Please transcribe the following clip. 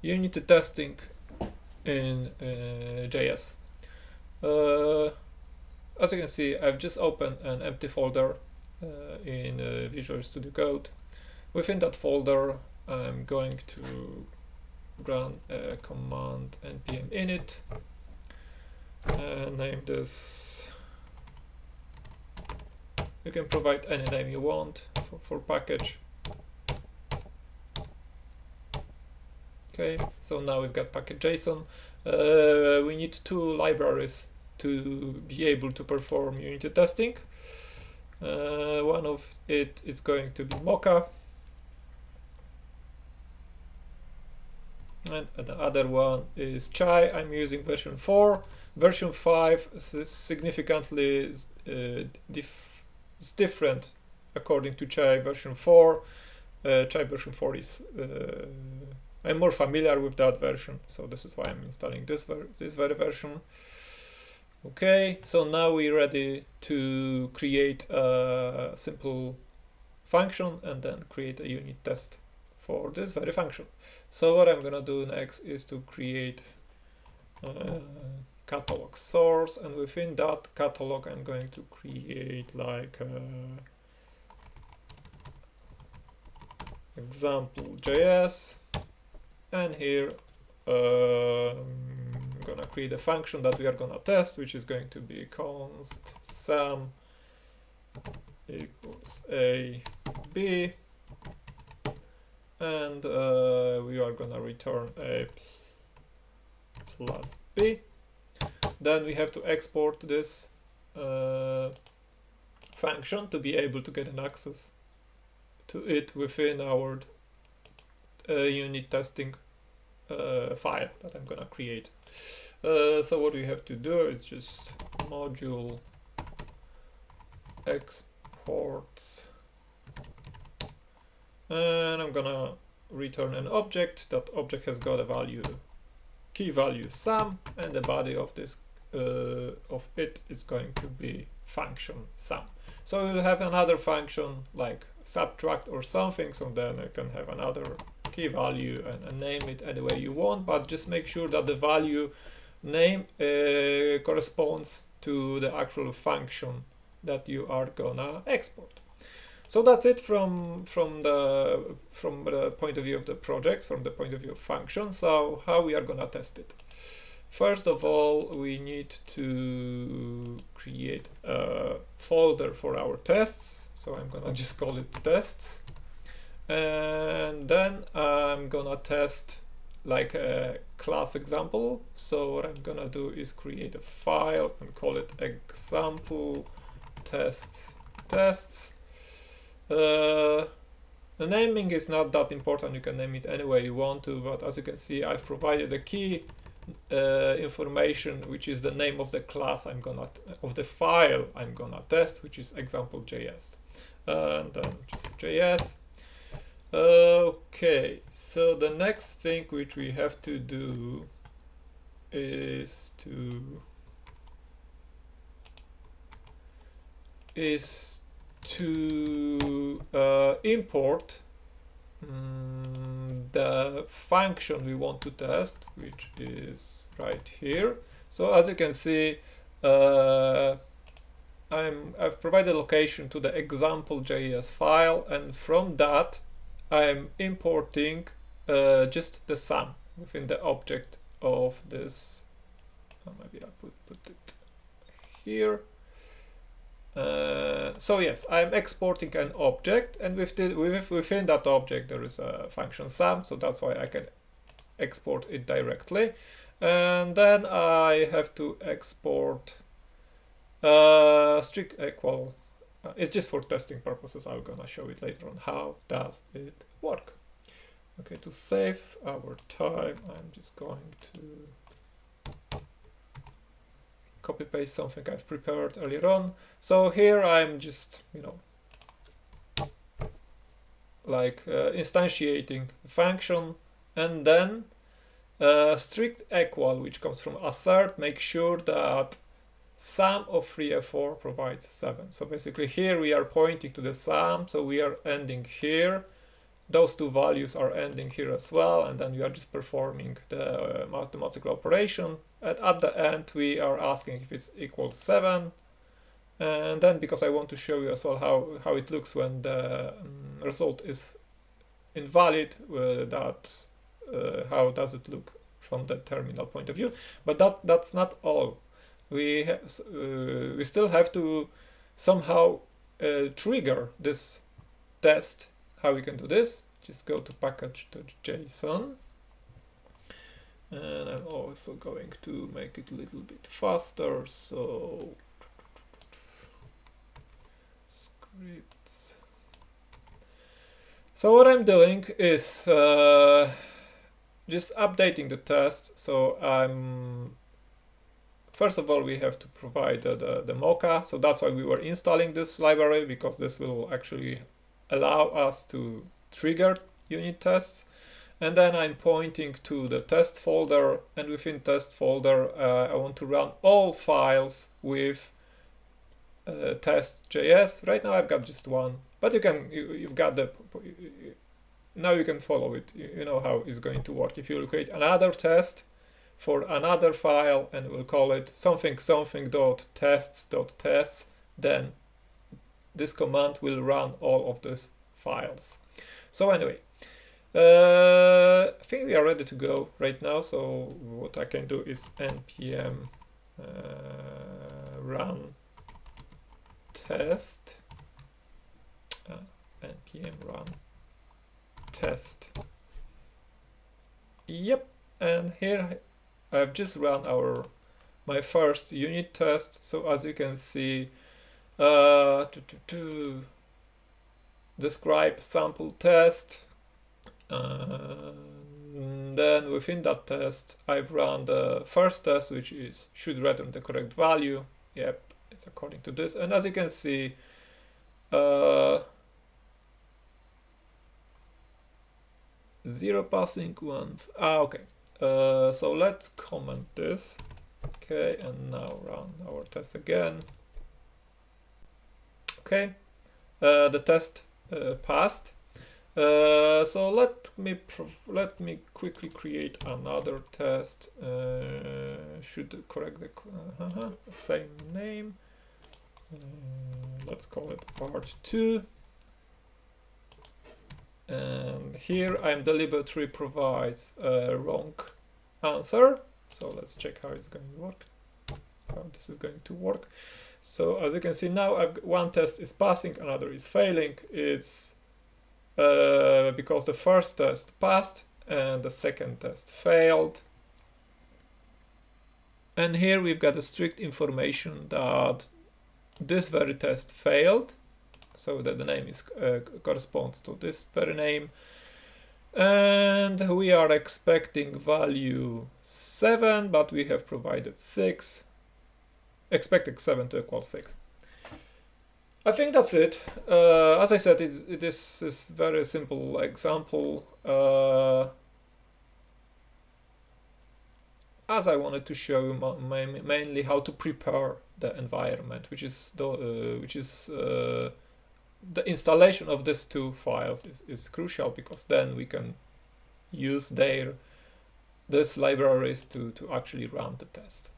unit testing in JS. As you can see, I've just opened an empty folder in Visual Studio Code. Within that folder, I'm going to run a command npm init and name this. You can provide any name you want for package. Okay, so now we've got package.json. We need two libraries to be able to perform unit testing. One of it is going to be Mocha, and the other one is Chai. I'm using version 4. Version 5 is significantly different according to Chai version 4. Chai version 4 is I'm more familiar with that version, so this is why I'm installing this very version. Okay, so now we're ready to create a simple function and then create a unit test for this very function. So what I'm gonna do next is to create a catalog source, and within that catalog I'm going to create like example.js, and here I'm gonna create a function that we are gonna test, which is going to be const sum equals a b, and we are gonna return a plus b. Then we have to export this function to be able to get an access to it within our unit testing file that I'm gonna create. So what we have to do is just module exports, and I'm gonna return an object. That object has got a value, key value sum, and the body of this of it is going to be function sum. So we'll have another function like subtract or something, so then I can have another key value and name it any way you want, but just make sure that the value name corresponds to the actual function that you are gonna export. So that's it from the point of view of the project, from the point of view of function. So how we are gonna test it? First of all, we need to create a folder for our tests. So I'm gonna just call it tests. And then I'm gonna test like a class example. So what I'm gonna do is create a file and call it example tests. The naming is not that important. You can name it any way you want to, but as you can see, I've provided a key information, which is the name of the class of the file I'm gonna test, which is example.js, and then just JS. Okay, so the next thing which we have to do is to import the function we want to test, which is right here. So as you can see, I've provided location to the example.js file, and from that I'm importing just the sum within the object of this. Maybe I'll put it here. So yes, I'm exporting an object, and within that object there is a function sum, so that's why I can export it directly. And then I have to export strict equal. It's just for testing purposes. I'm gonna show it later on. How does it work? Okay, to save our time, I'm just going to copy paste something I've prepared earlier on. So here I'm just, like instantiating the function, and then strict equal, which comes from assert, make sure that sum of 3 and 4 provides 7. So basically here we are pointing to the sum, so we are ending here, those two values are ending here as well, and then we are just performing the mathematical operation. And at the end, we are asking if it's equals 7. And then, because I want to show you as well how it looks when the result is invalid, how does it look from the terminal point of view. But that's not all. We still have to somehow trigger this test. How we can do this? Just go to package.json, and I'm also going to make it a little bit faster. So scripts. So what I'm doing is just updating the test. So first of all, we have to provide the Mocha. So that's why we were installing this library, because this will actually allow us to trigger unit tests. And then I'm pointing to the test folder, and within test folder, I want to run all files with test.js. Right now I've got just one, but you've got now you can follow it. You know how it's going to work. If you create another test for another file and we'll call it something .tests, then this command will run all of these files. So anyway, I think we are ready to go right now. So what I can do is npm run test, npm run test. Yep, and here I've just run my first unit test. So as you can see, describe sample test. Then within that test, I've run the first test, which should return the correct value. Yep, it's according to this. And as you can see, 0 passing, 1. Okay. So let's comment this. Okay, and now run our test again. Okay, the test passed. So let me quickly create another test. Should correct the same name. Let's call it part 2. And here I'm deliberately provides a wrong answer. So let's check how it's going to work. How this is going to work. So as you can see now, one test is passing, another is failing. It's because the first test passed and the second test failed. And here we've got a strict information that this very test failed, so that the name is corresponds to this very name. And we are expecting value 7, but we have provided 6. Expecting 7 to equal 6. I think that's it. As I said, this is very simple example. As I wanted to show you mainly how to prepare the environment, which is the installation of these two files is crucial, because then we can use these libraries to actually run the test.